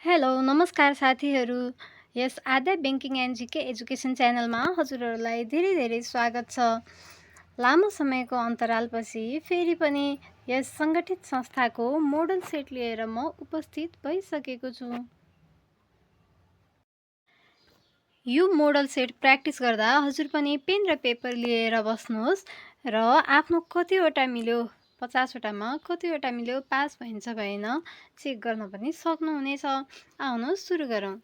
Hello नमस्कार साथीहरू। यस आद्या banking and GK education च्यानलमा हजुरहरूलाई धेरै धेरै स्वागत छ। लामो समयको अन्तरालपछि फेरि पनि यस सङ्गठित संस्थाको मोडल सेट लिएर म उपस्थित भइसकेको छु। यो मोडल सेट प्र्याक्टिस गर्दा हजुर पनि पेन र पेपर लिएर बस्नुहोस् र आफ्नो कतिवटा मिल्यो 50वटामा कतिवटा मिल्यो पास भइन्छ भएन चेक गर्न पनि सक्नुहुनेछ। आउनुहोस् सुरु गरौँ।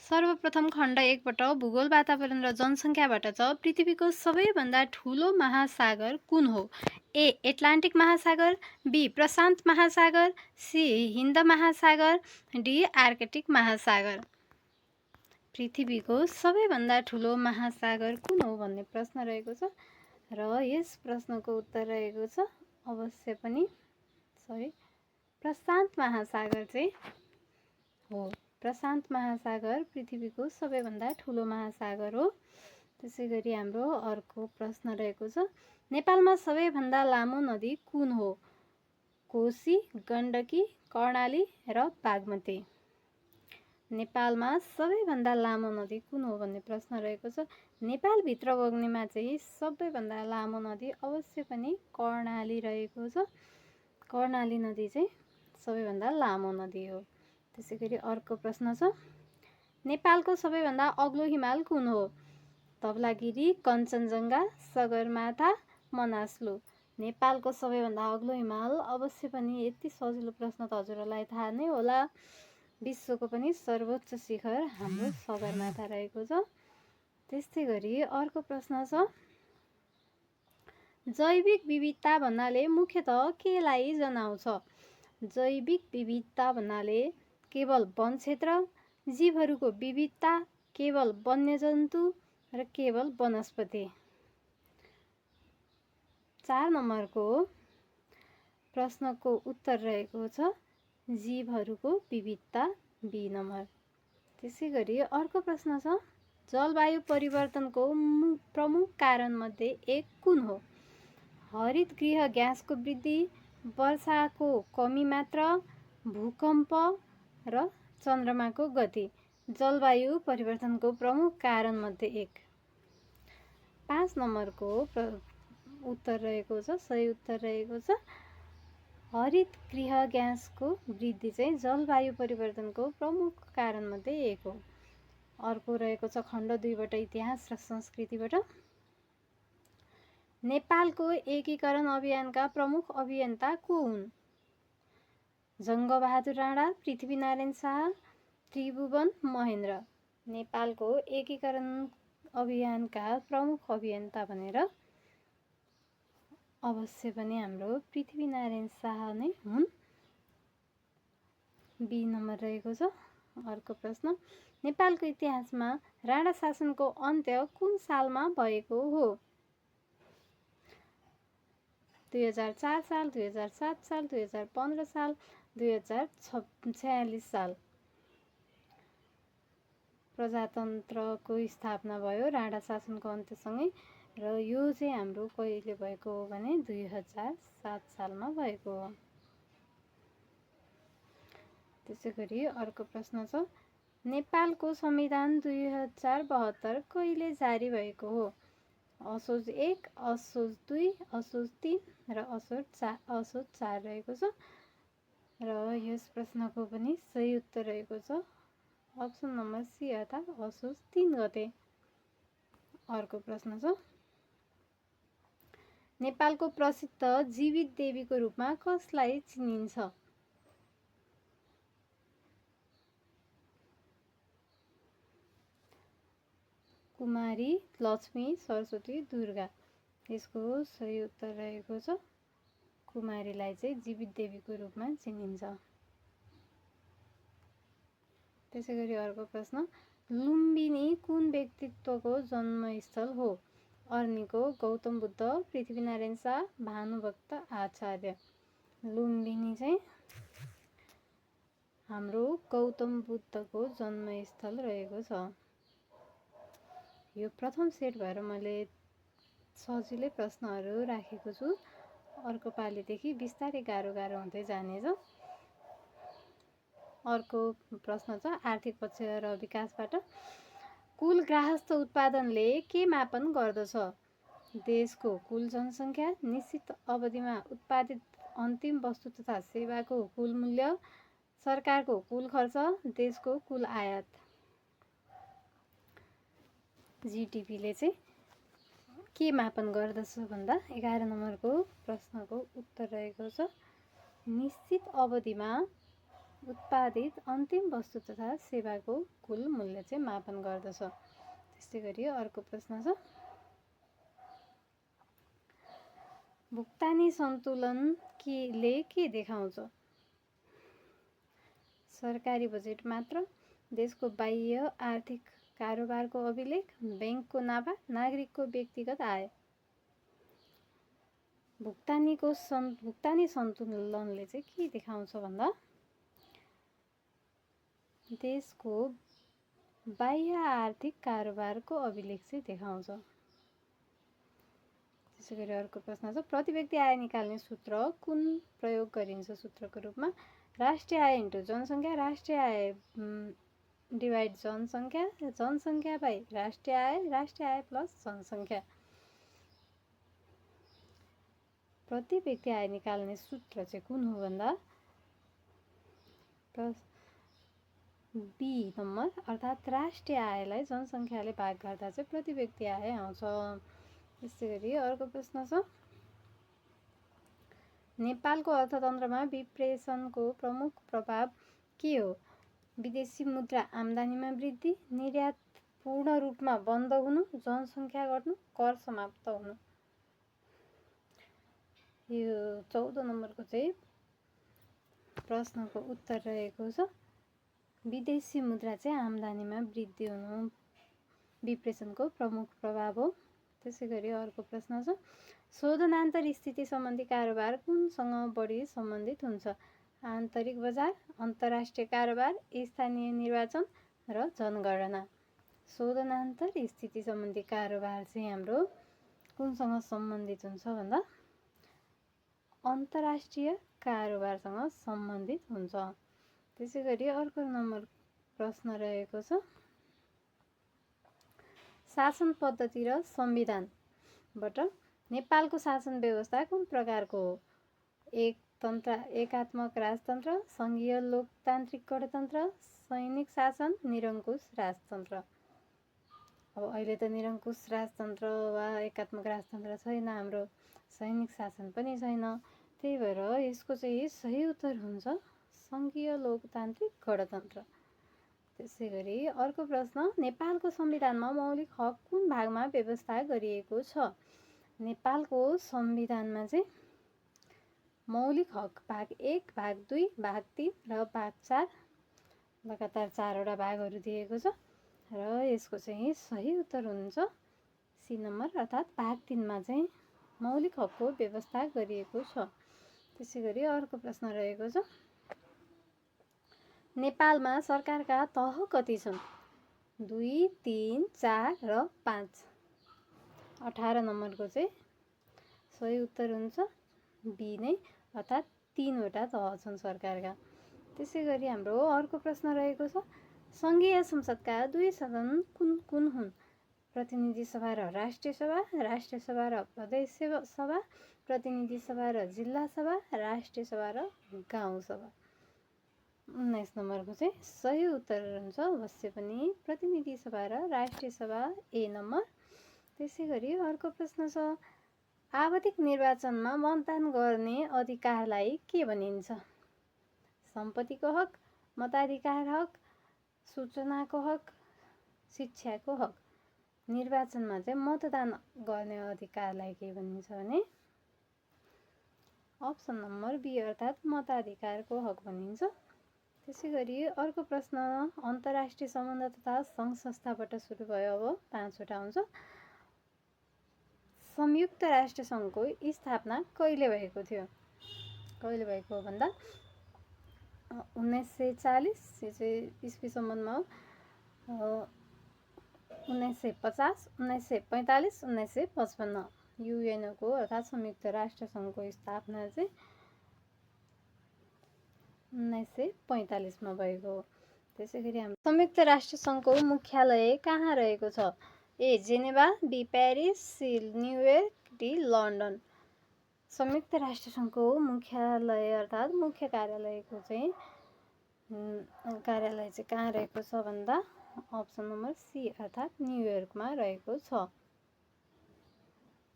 सर्वप्रथम खण्ड 1बाट भूगोल वातावरण र जनसङ्ख्याबाट छ पृथ्वीको सबैभन्दा ठुलो महासागर कुन हो? ए एट्लान्टिक महासागर, बी प्रशान्त महासागर, सी हिन्द महासागर, डी आर्कटिक महासागर। पृथ्वीको सबैभन्दा ठुलो महासागर कुन हो भन्ने प्रश्न रहेको छ र यस प्रश्नको उत्तर रहेको छ अवश्य पनि प्रशान्त महासागर चाहिँ हो। प्रशान्त महासागर पृथ्वीको सबैभन्दा ठुलो महासागर हो। त्यसै गरी हाम्रो अर्को प्रश्न रहेको छ नेपालमा सबैभन्दा लामो नदी कुन हो? कोशी, गण्डकी, कर्णाली र बागमती। नेपालमा सबैभन्दा लामो नदी कुन हो भन्ने प्रश्न रहेको छ। नेपालभित्र बग्नेमा चाहिँ सबैभन्दा लामो नदी अवश्य पनि कर्णाली रहेको छ। कर्णाली नदी चाहिँ सबैभन्दा लामो नदी हो। त्यसै गरी अर्को प्रश्न छ नेपालको सबैभन्दा अग्लो हिमाल कुन हो? धवलागिरी, कञ्चनजङ्घा, सगरमाथा, मनासलु। नेपालको सबैभन्दा अग्लो हिमाल अवश्य पनि यति सजिलो प्रश्न त हजुरहरूलाई थाहा नै होला। विश्वको पनि सर्वोच्च शिखर हाम्रो सगरमाथा रहेको छ। त्यस्तै गरी अर्को प्रश्न छ जैविक विविधता भन्नाले मुख्यतः केलाई जनाउँछ? जैविक विविधता भन्नाले केवल वन क्षेत्र, जीवहरूको विविधता, केवल वन्यजन्तु र केवल वनस्पति। 4 नम्बरको प्रश्नको उत्तर रहेको छ जीवहरूको विविधता, बी नम्बर। त्यसै गरी अर्को प्रश्न छ जलवायु परिवर्तनको प्रमुख कारणमध्ये एक कुन हो? हरित गृह ग्यासको वृद्धि, वर्षाको कमी मात्रा, भूकम्प र चन्द्रमाको गति। जलवायु परिवर्तनको प्रमुख कारणमध्ये एक। 5 नम्बरको उत्तर रहेको छ सही उत्तर रहेको छ हरित गृह ग्यासको वृद्धि चाहिँ जलवायु परिवर्तनको प्रमुख कारणमध्ये एक हो। अर्को रहेको छ खण्ड 2बाट इतिहास र संस्कृतिबाट नेपालको एकीकरण अभियानका प्रमुख अभियन्ता को हुन्? जङ्गबहादुर राणा, पृथ्वीनारायण शाह, त्रिभुवन महेन्द्र। नेपालको एकीकरण अभियानका प्रमुख अभियन्ता भनेर अवश्य पनि हाम्रो पृथ्वीनारायण शाह नै हुन्। बी नम्बर रहेको छ। अर्को प्रश्न नेपालको इतिहासमा राणा शासनको अन्त्य कुन सालमा भएको हो? 2004 साल, 2007 साल, 2015 साल, 2046 साल। प्रजातन्त्रको स्थापना भयो राणा शासनको अन्त्यसँगै र यो चाहिँ हाम्रो कहिले भएको हो भने 2007 सालमा भएको हो। त्यसै गरी अर्को प्रश्न छ नेपालको संविधान 2072 कहिले जारी भएको हो? असोज 1, असोज 2, असोज 3 र असोज 4 रहेको छ र यस प्रश्नको पनि सही उत्तर रहेको छ अप्सन नम्बर सी अर्थात् असोज 3 गते। अर्को प्रश्न छ नेपालको प्रसिद्ध जीवित देवीको रूपमा कसलाई चिनिन्छ? कुमारी, लक्ष्मी, सरस्वती, दुर्गा। यसको सही उत्तर रहेको छ कुमारीलाई चाहिँ जीवित देवीको रूपमा चिनिन्छ। त्यसै गरी अर्को प्रश्न लुम्बिनी कुन व्यक्तित्वको जन्मस्थल हो? अर्नीको, गौतम बुद्ध, पृथ्वीनारायण शाह, भानुभक्त आचार्य। लुम्बिनी चाहिँ हाम्रो गौतम बुद्धको जन्मस्थल रहेको छ। यो प्रथम सेट भएर मैले सजिलै प्रश्नहरू राखेको छु। अर्को पालिदेखि बिस्तारै गाह्रो हुँदै जानेछ। अर्को प्रश्न छ आर्थिक पक्ष र विकासबाट। कुल गृहस्थ उत्पादनले के मापन गर्दछ? देशको कुल जनसङ्ख्या, निश्चित अवधिमा उत्पादित अन्तिम वस्तु तथा सेवाको कुल मूल्य, सरकारको कुल खर्च, देशको कुल आयात। जिडिपीले चाहिँ के मापन गर्दछ भन्दा 11 नम्बरको प्रश्नको उत्तर रहेको छ निश्चित अवधिमा उत्पादित अन्तिम वस्तु तथा सेवाको कुल मूल्य चाहिँ मापन गर्दछ। त्यस्तै गरी अर्को प्रश्न छ भुक्तानी सन्तुलनले के देखाउँछ? सरकारी बजेट मात्र, देशको बाह्य आर्थिक कारोबारको अभिलेख, बैंकको नाफा, नागरिकको व्यक्तिगत आय। भुक्तानी सन्तुलनले चाहिँ के देखाउँछ भन्दा देशको बाह्य आर्थिक कारोबारको अभिलेख चाहिँ देखाउँछ। त्यसै गरी अर्को प्रश्न छ प्रति व्यक्ति आय निकाल्ने सूत्र कुन प्रयोग गरिन्छ? सूत्रको रूपमा राष्ट्रिय आय इन्टु जनसङ्ख्या, राष्ट्रिय आय डिभाइड जनसङ्ख्या, जनसङ्ख्या बाई राष्ट्रिय आय प्लस जनसङ्ख्या। प्रति व्यक्ति आय निकाल्ने सूत्र चाहिँ कुन हो भन्दा बी नम्बर, अर्थात् राष्ट्रिय आयलाई जनसङ्ख्याले भाग गर्दा चाहिँ प्रति व्यक्ति आय आउँछ। त्यसै गरी अर्को प्रश्न छ नेपालको अर्थतन्त्रमा विप्रेषणको प्रमुख प्रभाव के हो? विदेशी मुद्रा आम्दानीमा वृद्धि, निर्यात पूर्ण रूपमा बन्द हुनु, जनसङ्ख्या घट्नु, कर समाप्त हुनु। यो 14 नम्बरको चाहिँ प्रश्नको उत्तर रहेको छ विदेशी मुद्रा चाहिँ आम्दानीमा वृद्धि हुनु विप्रेषणको प्रमुख प्रभाव हो। त्यसै गरी अर्को प्रश्न छ शोधनान्तर स्थिति सम्बन्धी कारोबार कुनसँग बढी सम्बन्धित हुन्छ? आन्तरिक बजार, अन्तर्राष्ट्रिय कारोबार, स्थानीय निर्वाचन र जनगणना। शोधनान्तर स्थिति सम्बन्धी कारोबार चाहिँ हाम्रो कुनसँग सम्बन्धित हुन्छ भन्दा अन्तर्राष्ट्रिय कारोबारसँग सम्बन्धित हुन्छ। त्यसै गरी अर्को नम्बर प्रश्न रहेको छ शासन पद्धति र संविधानबाट नेपालको शासन व्यवस्था कुन प्रकारको हो? एकात्मक राजतन्त्र, सङ्घीय लोकतान्त्रिक गणतन्त्र, सैनिक शासन, निरङ्कुश राजतन्त्र। अब अहिले त निरङ्कुश राजतन्त्र वा एकात्मक राजतन्त्र छैन, हाम्रो सैनिक शासन पनि छैन। त्यही भएर यसको चाहिँ सही उत्तर हुन्छ सङ्घीय लोकतान्त्रिक गणतन्त्र। त्यसै गरी अर्को प्रश्न नेपालको संविधानमा मौलिक हक कुन भागमा व्यवस्था गरिएको छ? नेपालको संविधानमा चाहिँ मौलिक हक भाग 1, भाग 2, भाग 3 र भाग 4 लगातार 4वटा भागहरू दिएको छ र यसको चाहिँ सही उत्तर हुन्छ सी नम्बर, अर्थात् भाग 3मा चाहिँ मौलिक हकको व्यवस्था गरिएको छ। त्यसै गरी अर्को प्रश्न रहेको छ नेपालमा सरकारका तह कति छन्? 2, 3, 4 र 5। 18 नम्बरको चाहिँ सही उत्तर हुन्छ बी नै, अर्थात् 3वटा तह छन् सरकारका। त्यसै गरी हाम्रो अर्को प्रश्न रहेको छ सङ्घीय संसदका 2 सदन कुन कुन हुन्? प्रतिनिधि सभा र राष्ट्रिय सभा, राष्ट्रिय सभा र प्रदेश सभा, प्रतिनिधि सभा र जिल्ला सभा, राष्ट्रिय सभा र गाउँ सभा। 19 नम्बरको चाहिँ सही उत्तर हुन्छ अवश्य पनि प्रतिनिधि सभा र राष्ट्रिय सभा ए नम्बर। त्यसै गरी अर्को प्रश्न छ आवधिक निर्वाचनमा मतदान गर्ने अधिकारलाई के भनिन्छ? सम्पत्तिको हक, मताधिकार हक, सूचनाको हक, शिक्षाको हक। निर्वाचनमा चाहिँ मतदान गर्ने अधिकारलाई के भनिन्छ भने अप्सन नम्बर बी, अर्थात् मताधिकारको हक भनिन्छ। त्यसै गरी अर्को प्रश्न अन्तर्राष्ट्रिय सम्बन्ध तथा सङ्घ संस्थाबाट सुरु भयो। अब 5वटा हुन्छ संयुक्त राष्ट्र सङ्घको स्थापना कहिले भएको थियो? कहिले भएको हो भन्दा 1940, यो चाहिँ इस्वी सम्बन्धमा हो, 1950, 1945, 1955। युएनको अर्थात् संयुक्त राष्ट्र सङ्घको स्थापना चाहिँ 1945 मा भएको हो। त्यसै गरी हाम्रो संयुक्त राष्ट्र सङ्घको मुख्यालय कहाँ रहेको छ? A Geneva, B Paris, C New York, D London. संयुक्त राष्ट्र सङ्घको मुख्यालय अर्थात् मुख्य कार्यालय चाहिँ कहाँ रहेको छ भन्दा अप्सन नम्बर सी अर्थात् न्युयोर्कमा रहेको छ।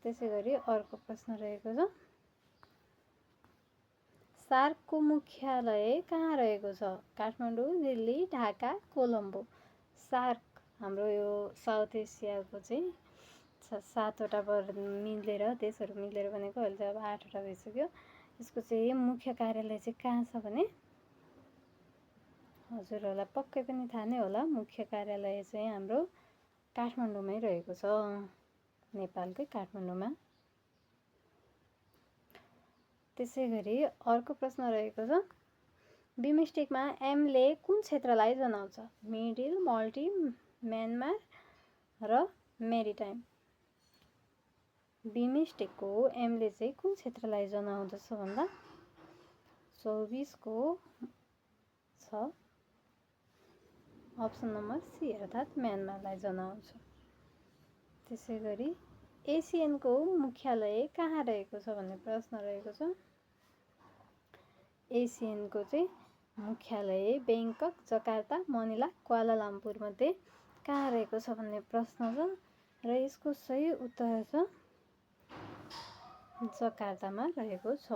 त्यसै गरी अर्को प्रश्न रहेको छ, सार्कको मुख्यालय कहाँ रहेको छ? काठमाडौँ, दिल्ली, ढाका, कोलम्बो। सार्क हाम्रो यो साउथ एसियाको चाहिँ 7वटा मिलेर देशहरू मिलेर बनेको, अहिले चाहिँ अब 8वटा भइसक्यो। यसको चाहिँ मुख्य कार्यालय चाहिँ कहाँ छ भने हजुरहरूलाई पक्कै पनि थाहा नै होला, मुख्य कार्यालय चाहिँ हाम्रो काठमाडौँमै रहेको छ, नेपालकै काठमाडौँमा। त्यसै गरी अर्को प्रश्न रहेको छ, बिमस्टेकमा एमले कुन क्षेत्रलाई जनाउँछ? मिडिल, मल्टी, म्यानमार र मेरिटाइम। बिमस्टेकको एमले चाहिँ कुन क्षेत्रलाई जनाउँदछ भन्दा 24 को छ अप्सन नम्बर सी अर्थात् म्यानमारलाई जनाउँछ। त्यसै गरी एसियनको मुख्यालय कहाँ रहेको छ भन्ने प्रश्न रहेको छ। एसियनको चाहिँ मुख्यालय बेङ्कक, जकार्ता, मनिला, क्वालालम्पुर मध्ये कहाँ रहेको छ भन्ने प्रश्न छ र यसको सही उत्तर छ जकार्तामा रहेको छ।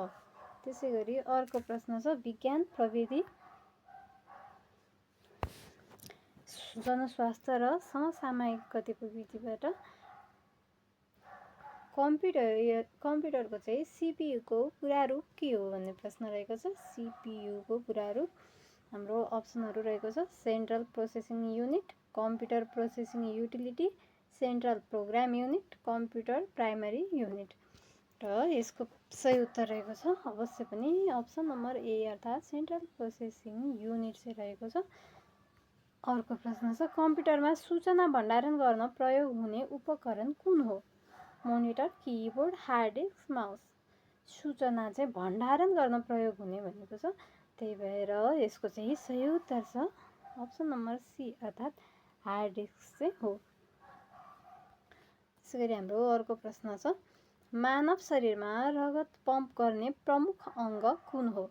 त्यसै गरी अर्को प्रश्न छ, विज्ञान, प्रविधि, जनस्वास्थ्य र समसामयिक कतिपय विधिबाट कम्प्युटरको चाहिँ सिपियुको पुरा रूप के हो भन्ने प्रश्न रहेको छ। सिपियुको पुरा रूप हाम्रो अप्सनहरू रहेको छ, central processing unit, computer processing utility, central program unit, computer primary unit. र यसको सही उत्तर रहेको छ अवश्य पनि अप्सन नम्बर ए अर्थात् सेन्ट्रल प्रोसेसिङ युनिट चाहिँ रहेको छ। अर्को प्रश्न छ, कम्प्युटरमा सूचना भण्डारण गर्न प्रयोग हुने उपकरण कुन हो? Monitor, keyboard, hard disk, mouse. सूचना चाहिँ भण्डारण गर्न प्रयोग हुने भनेको छ, त्यही भएर यसको चाहिँ सही उत्तर छ अप्सन नम्बर सी अर्थात् हार्ड डिस्क चाहिँ हो। त्यसै गरी हाम्रो अर्को प्रश्न छ, मानव शरीरमा रगत पम्प गर्ने प्रमुख अङ्ग कुन हो?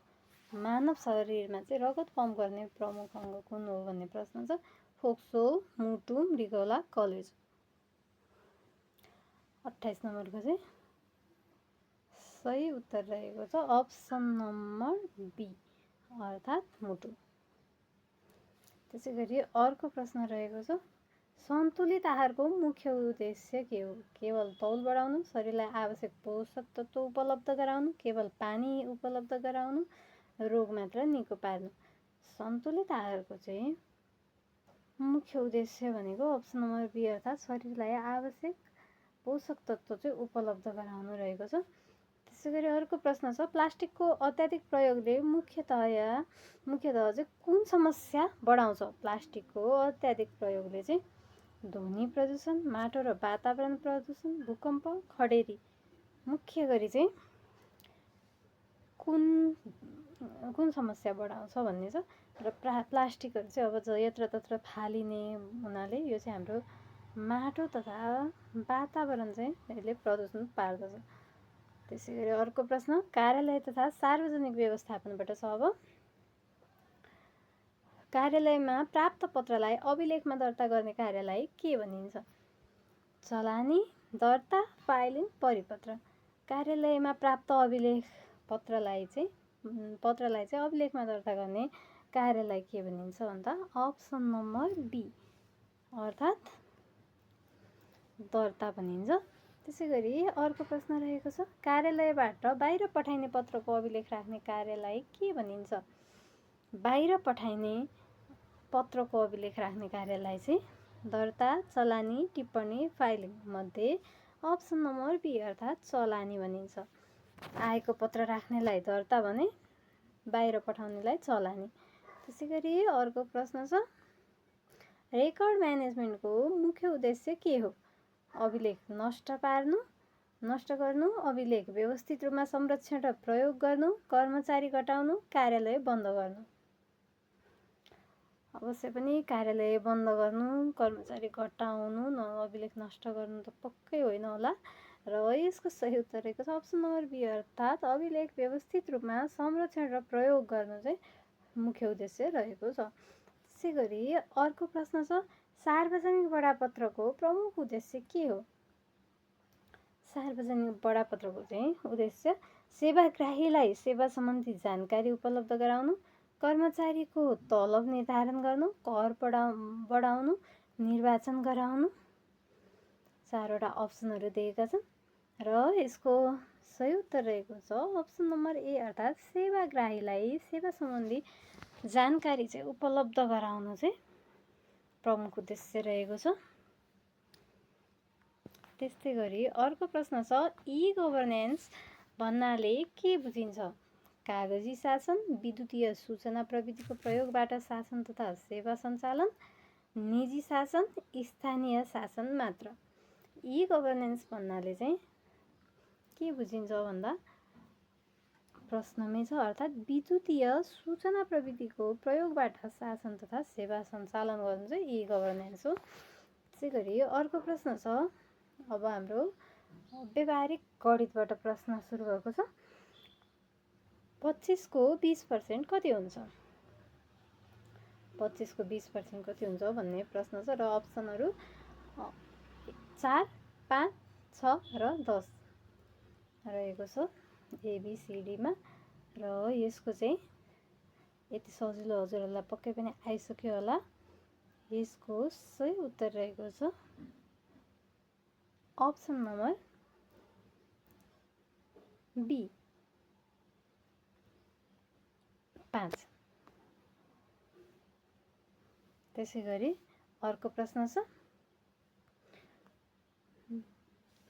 मानव शरीरमा चाहिँ रगत पम्प गर्ने प्रमुख अङ्ग कुन हो भन्ने प्रश्न छ। फोक्सो, मुटु, मृगौला, कलेज। 28 नम्बरको चाहिँ सही उत्तर रहेको छ अप्सन नम्बर बी अर्थात् मुटु। त्यसै गरी अर्को प्रश्न रहेको छ, सन्तुलित आहारको मुख्य उद्देश्य के हो? केवल तौल बढाउनु, शरीरलाई आवश्यक पोषक तत्त्व उपलब्ध गराउनु, केवल पानी उपलब्ध गराउनु, रोग मात्र निको पार्नु। सन्तुलित आहारको चाहिँ मुख्य उद्देश्य भनेको अप्सन नम्बर बी अर्थात् शरीरलाई आवश्यक पोषक तत्त्व चाहिँ उपलब्ध गराउनु रहेको छ। त्यसै गरी अर्को प्रश्न छ, प्लास्टिकको अत्याधिक प्रयोगले मुख्यतः चाहिँ कुन समस्या बढाउँछ? प्लास्टिकको अत्याधिक प्रयोगले चाहिँ ध्वनि प्रदूषण, माटो र वातावरण प्रदूषण, भूकम्प, खडेरी। मुख्य गरी चाहिँ कुन समस्या बढाउँछ भन्ने छ। र प्लास्टिकहरू चाहिँ अब यत्रतत्र फालिने हुनाले यो चाहिँ हाम्रो माटो तथा वातावरण चाहिँ यसले प्रदूषण पार्दछ। त्यसै गरी अर्को प्रश्न, कार्यालय तथा सार्वजनिक व्यवस्थापनबाट छ। अब कार्यालयमा प्राप्त पत्रलाई अभिलेखमा दर्ता गर्ने कार्यलाई के भनिन्छ? चलानी, दर्ता, फाइलिङ, परिपत्र। कार्यालयमा प्राप्त अभिलेख पत्रलाई चाहिँ अभिलेखमा दर्ता गर्ने कार्यलाई के भनिन्छ भन्दा अप्सन नम्बर बी अर्थात् दर्ता भनिन्छ। त्यसै गरी अर्को प्रश्न रहेको छ, कार्यालयबाट बाहिर पठाइने पत्रको अभिलेख राख्ने कार्यलाई के भनिन्छ? बाहिर पठाइने पत्रको अभिलेख राख्ने कार्यलाई चाहिँ दर्ता, चलानी, टिप्पणी, फाइलिङ मध्ये अप्सन नम्बर बी अर्थात् चलानी भनिन्छ। आएको पत्र राख्नेलाई दर्ता भने बाहिर पठाउनेलाई चलानी। त्यसै गरी अर्को प्रश्न छ, रेकर्ड म्यानेजमेन्टको मुख्य उद्देश्य के हो? अभिलेख नष्ट पार्नु, नष्ट गर्नु, अभिलेख व्यवस्थित रूपमा संरक्षण र प्रयोग गर्नु, कर्मचारी घटाउनु, कार्यालय बन्द गर्नु। अवश्य पनि कार्यालय बन्द गर्नु, कर्मचारी घटाउनु, अभिलेख नष्ट गर्नु त पक्कै होइन होला। र यसको सही उत्तर रहेको छ अप्सन नम्बर बी, अर्थात् अभिलेख व्यवस्थित रूपमा संरक्षण र प्रयोग गर्नु चाहिँ मुख्य उद्देश्य रहेको छ। त्यसै गरी अर्को प्रश्न छ, सार्वजनिक बडापत्रको प्रमुख उद्देश्य के हो? सार्वजनिक बडापत्रको चाहिँ उद्देश्य सेवाग्राहीलाई सेवा सम्बन्धी जानकारी उपलब्ध गराउनु, कर्मचारीको तलब निर्धारण गर्नु, कर बढाउनु, निर्वाचन गराउनु। 4वटा अप्सनहरू दिएका छन् र यसको सही उत्तर रहेको छ अप्सन नम्बर ए, अर्थात् सेवाग्राहीलाई सेवा सम्बन्धी जानकारी चाहिँ उपलब्ध गराउनु चाहिँ प्रमुख उद्देश्य रहेको छ। त्यस्तै गरी अर्को प्रश्न छ, ई गभर्नेन्स भन्नाले के बुझिन्छ? कागजी शासन, विद्युतीय सूचना प्रविधिको प्रयोगबाट शासन तथा सेवा सञ्चालन, निजी शासन, स्थानीय शासन मात्र। ई गभर्नेन्स भन्नाले चाहिँ के बुझिन्छ भन्दा प्रश्नमै छ, अर्थात् विद्युतीय सूचना प्रविधिको प्रयोगबाट शासन तथा सेवा सञ्चालन गर्नु चाहिँ ई गभर्नेन्स हो। त्यसै गरी अर्को प्रश्न छ, अब हाम्रो व्यावहारिक गणितबाट प्रश्न सुरु भएको छ। 25 को 20% कति हुन्छ? 25 को 20% कति हुन्छ भन्ने प्रश्न छ र अप्सनहरू 4, 5, 6 र 10 रहेको छ ABCDमा। र यसको चाहिँ यति सजिलो हजुरहरूलाई पक्कै पनि आइसक्यो होला। यसको सही उत्तर रहेको छ अप्सन नम्बर बी, 5। त्यसै गरी अर्को प्रश्न छ,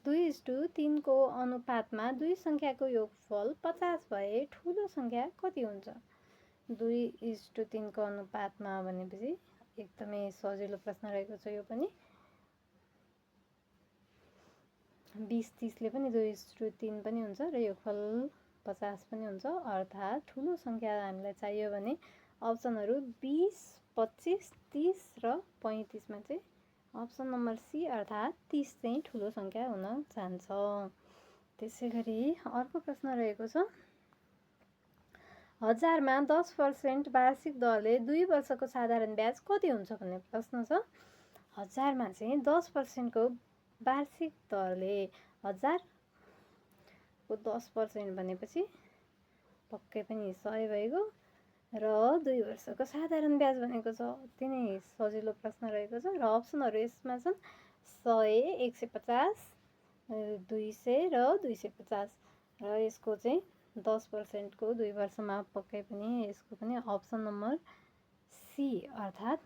2:3 को अनुपातमा दुई सङ्ख्याको योगफल 50 भए ठुलो सङ्ख्या कति हुन्छ? 2:3 को अनुपातमा भनेपछि एकदमै सजिलो प्रश्न रहेको छ यो पनि। 20-30ले पनि 2:3 पनि हुन्छ र योगफल 50 पनि हुन्छ, अर्थात् ठुलो सङ्ख्या हामीलाई चाहियो भने अप्सनहरू 20, 25, 30 र 35मा चाहिँ अप्सन नम्बर सी, अर्थात् 30 चाहिँ ठुलो सङ्ख्या हुन जान्छ। त्यसै गरी अर्को प्रश्न रहेको छ, 1000मा 10% वार्षिक दरले 2 वर्षको साधारण ब्याज कति हुन्छ भन्ने प्रश्न छ। 1000मा चाहिँ 10% को वार्षिक दरले 1000 को 10% भनेपछि पक्कै पनि 100 भइगयो र 2 वर्षको साधारण ब्याज भनेको छ। अति नै सजिलो प्रश्न रहेको छ र अप्सनहरू यसमा छन् 100, 150, 200 र 250 र यसको चाहिँ 10% को 2 वर्षमा पक्कै पनि यसको पनि अप्सन नम्बर सी, अर्थात्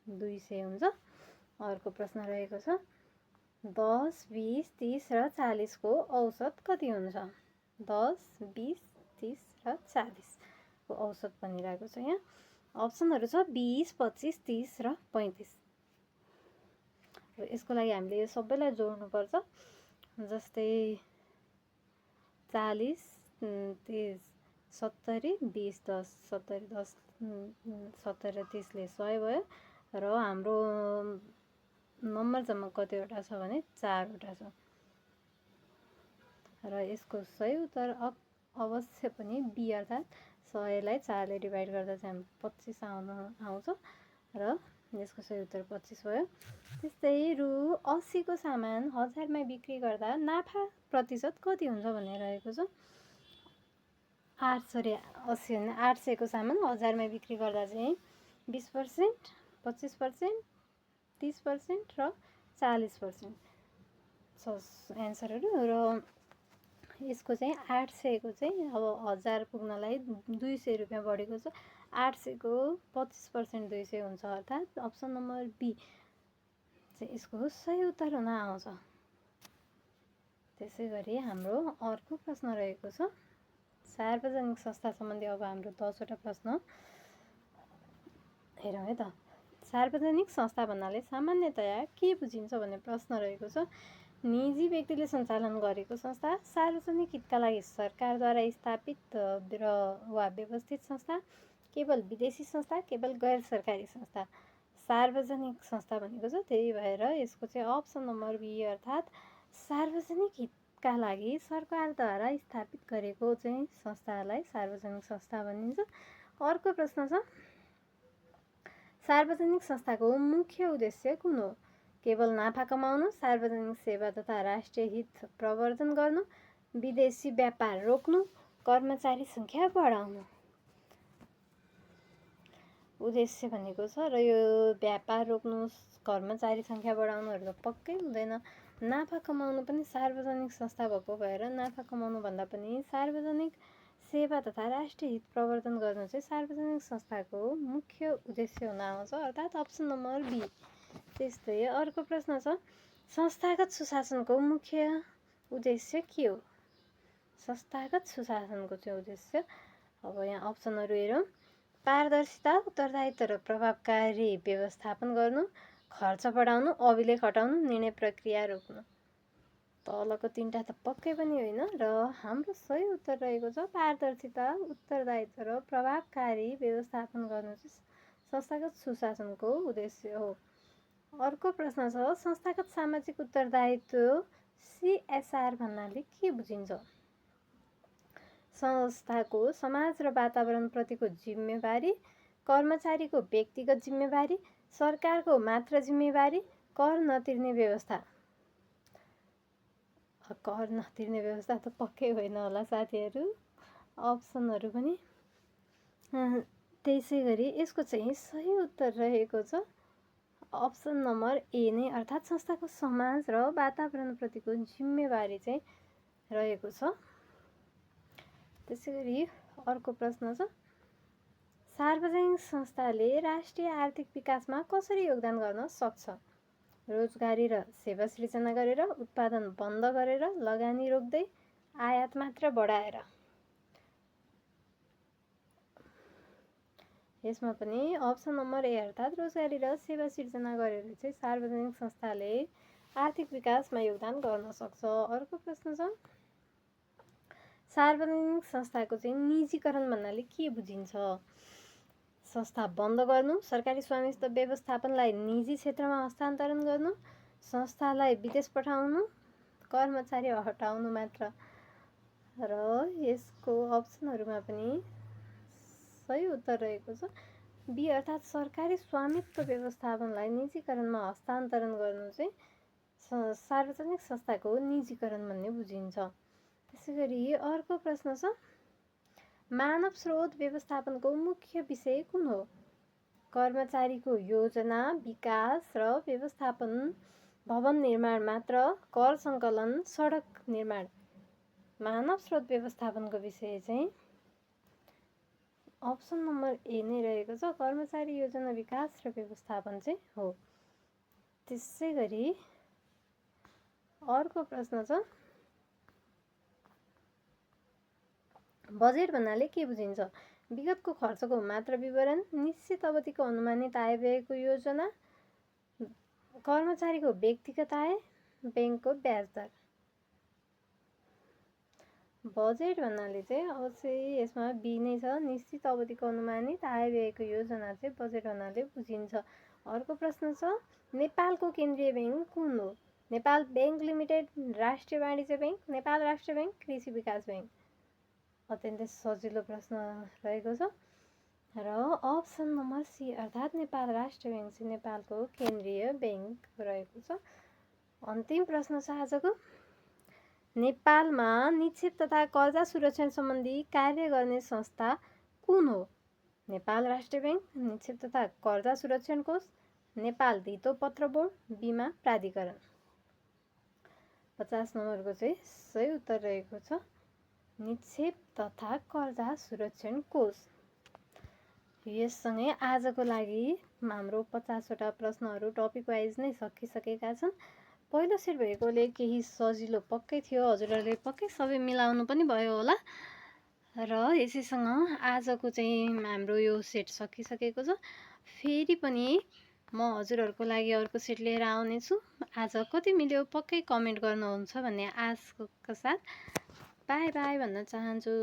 200 हुन्छ। अर्को प्रश्न रहेको छ, 10, 20, 30 र 40 को औसत कति हुन्छ? 10, 20, 30 र 40 को औसत भनिरहेको छ यहाँ। अप्सनहरू छ 20, 25, 30 र 35 र यसको लागि हामीले यो सबैलाई जोड्नुपर्छ। जस्तै 40, 30, 70, 20, 10, 70, 10, 70 र 30ले 100 भयो र हाम्रो नम्बर जम्मा कतिवटा छ भने 4वटा छ र यसको सही उत्तर अवश्य पनि बी, अर्थात् 100लाई 4ले डिभाइड गर्दा चाहिँ हामी 25 आउँछ र यसको सही उत्तर 25 भयो। त्यस्तै रु 80 को सामान 1000मा बिक्री गर्दा नाफा प्रतिशत कति हुन्छ भन्ने रहेको छ। 800 को सामान 1000मा बिक्री गर्दा चाहिँ 20%, 25%, 30% र 40% छ एन्सरहरू र यसको चाहिँ 800 को चाहिँ अब 1000 पुग्नलाई 200 रुपियाँ बढेको छ। 800 को 25% 200 हुन्छ, अर्थात् अप्सन नम्बर बी चाहिँ यसको सही उत्तर हुन आउँछ। त्यसै गरी हाम्रो अर्को प्रश्न रहेको छ, सार्वजनिक संस्था सम्बन्धी अब हाम्रो 10वटा प्रश्न हेरौँ है त। सार्वजनिक संस्था भन्नाले सामान्यतया के बुझिन्छ भन्ने प्रश्न रहेको छ। निजी व्यक्तिले सञ्चालन गरेको संस्था, सार्वजनिक हितका लागि सरकारद्वारा स्थापित वा व्यवस्थित संस्था, केवल विदेशी संस्था, केवल गैर सरकारी संस्था। सार्वजनिक संस्था भनेको छ, त्यही भएर यसको चाहिँ अप्सन नम्बर बी अर्थात् सार्वजनिक हितका लागि सरकारद्वारा स्थापित गरेको चाहिँ संस्थालाई सार्वजनिक संस्था भनिन्छ। अर्को प्रश्न छ, सार्वजनिक संस्थाको मुख्य उद्देश्य कुन हो? केवल नाफा कमाउनु, सार्वजनिक सेवा तथा राष्ट्रिय हित प्रवर्धन गर्नु, विदेशी व्यापार रोक्नु, कर्मचारी सङ्ख्या बढाउनु। उद्देश्य भनेको छ र यो व्यापार रोक्नु, कर्मचारी सङ्ख्या बढाउनुहरू त पक्कै हुँदैन। नाफा कमाउनु पनि सार्वजनिक संस्था भएको भएर नाफा कमाउनु भन्दा पनि सार्वजनिक सेवा तथा राष्ट्रिय हित प्रवर्धन गर्नु चाहिँ सार्वजनिक संस्थाको मुख्य उद्देश्य हुन आउँछ, अर्थात् अप्सन नम्बर बी। त्यस्तै अर्को प्रश्न छ, संस्थागत सुशासनको मुख्य उद्देश्य के हो? संस्थागत सुशासनको चाहिँ उद्देश्य, अब यहाँ अप्सनहरू हेरौँ, पारदर्शिता, उत्तरदायित्व र प्रभावकारी व्यवस्थापन गर्नु, खर्च बढाउनु, अभिलेख हटाउनु, निर्णय प्रक्रिया रोक्नु। तलको तीनटा त पक्कै पनि होइन र हाम्रो सही उत्तर रहेको छ पारदर्शिता, उत्तरदायित्व र प्रभावकारी व्यवस्थापन गर्नु चाहिँ संस्थागत सुशासनको उद्देश्य हो। अर्को प्रश्न छ, संस्थागत सामाजिक उत्तरदायित्व CSR भन्नाले के बुझिन्छ? संस्थाको समाज र वातावरणप्रतिको जिम्मेवारी, कर्मचारीको व्यक्तिगत जिम्मेवारी, सरकारको मात्र जिम्मेवारी, कर नतिर्ने व्यवस्था। कर नतिर्ने व्यवस्था त पक्कै होइन होला साथीहरू, अप्सनहरू पनि। त्यसै गरी यसको चाहिँ सही उत्तर रहेको छ अप्सन नम्बर ए नै, अर्थात् संस्थाको समाज र वातावरणप्रतिको जिम्मेवारी चाहिँ रहेको छ। त्यसै गरी अर्को प्रश्न छ, सार्वजनिक संस्थाले राष्ट्रिय आर्थिक विकासमा कसरी योगदान गर्न सक्छ? रोजगारी र सेवा सृजना गरेर, उत्पादन बन्द गरेर, लगानी रोक्दै, आयात मात्र बढाएर। यसमा पनि अप्सन नम्बर ए अर्थात् रोजगारी र सेवा सृजना गरेर चाहिँ सार्वजनिक संस्थाले आर्थिक विकासमा योगदान गर्न सक्छ। अर्को प्रश्न छ, सार्वजनिक संस्थाको चाहिँ निजीकरण भन्नाले के बुझिन्छ? संस्था बन्द गर्नु, सरकारी स्वामित्व व्यवस्थापनलाई निजी क्षेत्रमा हस्तान्तरण गर्नु, संस्थालाई विदेश पठाउनु, कर्मचारी हटाउनु मात्र। र यसको अप्सनहरूमा पनि सही उत्तर रहेको छ बी अर्थात् सरकारी स्वामित्व व्यवस्थापनलाई निजीकरणमा हस्तान्तरण गर्नु चाहिँ सार्वजनिक संस्थाको निजीकरण भन्ने बुझिन्छ। त्यसै गरी अर्को प्रश्न छ, मानव स्रोत व्यवस्थापनको मुख्य विषय कुन हो? कर्मचारीको योजना, विकास र व्यवस्थापन, भवन निर्माण मात्र, कर सङ्कलन, सडक निर्माण। मानव स्रोत व्यवस्थापनको विषय चाहिँ अप्सन नम्बर ए नै रहेको छ, कर्मचारी योजना, विकास र व्यवस्थापन चाहिँ हो। त्यसै गरी अर्को प्रश्न छ, बजेट भन्नाले के बुझिन्छ? विगतको खर्चको मात्र विवरण, निश्चित अवधिको अनुमानित आय व्ययको योजना, कर्मचारीको व्यक्तिगत आय, ब्याङ्कको ब्याज दर। बजेट भन्नाले चाहिँ अवश्य यसमा बी नै छ, निश्चित अवधिको अनुमानित आय व्ययको योजना चाहिँ बजेट भन्नाले बुझिन्छ। अर्को प्रश्न छ, नेपालको केन्द्रीय ब्याङ्क कुन हो? नेपाल ब्याङ्क लिमिटेड, राष्ट्रिय वाणिज्य ब्याङ्क, नेपाल राष्ट्रिय ब्याङ्क, कृषि विकास ब्याङ्क। अत्यन्तै सजिलो प्रश्न रहेको छ र अप्सन नम्बर सी अर्थात् नेपाल राष्ट्रिय ब्याङ्क चाहिँ नेपालको केन्द्रीय ब्याङ्क रहेको छ। अन्तिम प्रश्न छ आजको, नेपालमा निक्षेप तथा कर्जा सुरक्षण सम्बन्धी कार्य गर्ने संस्था कुन हो? नेपाल राष्ट्रिय ब्याङ्क, निक्षेप तथा कर्जा सुरक्षण कोष, नेपाल धितो पत्र बोर्ड, बिमा प्राधिकरण। 50 नम्बरको चाहिँ सही उत्तर रहेको छ निक्षेप तथा कर्जा सुरक्षण कोष। यससँगै आजको लागि हाम्रो 50वटा प्रश्नहरू टपिक वाइज नै सकिसकेका छन्। पहिलो सेट भएकोले केही सजिलो पक्कै थियो, हजुरहरूले पक्कै सबै मिलाउनु पनि भयो होला र यसैसँग आजको चाहिँ हाम्रो यो सेट सकिसकेको छ। फेरि पनि म हजुरहरूको लागि अर्को सेट लिएर आउनेछु। आज कति मिल्यो पक्कै कमेन्ट गर्नुहुन्छ भन्ने आशको साथ बाई बाई भन्न चाहन्छु।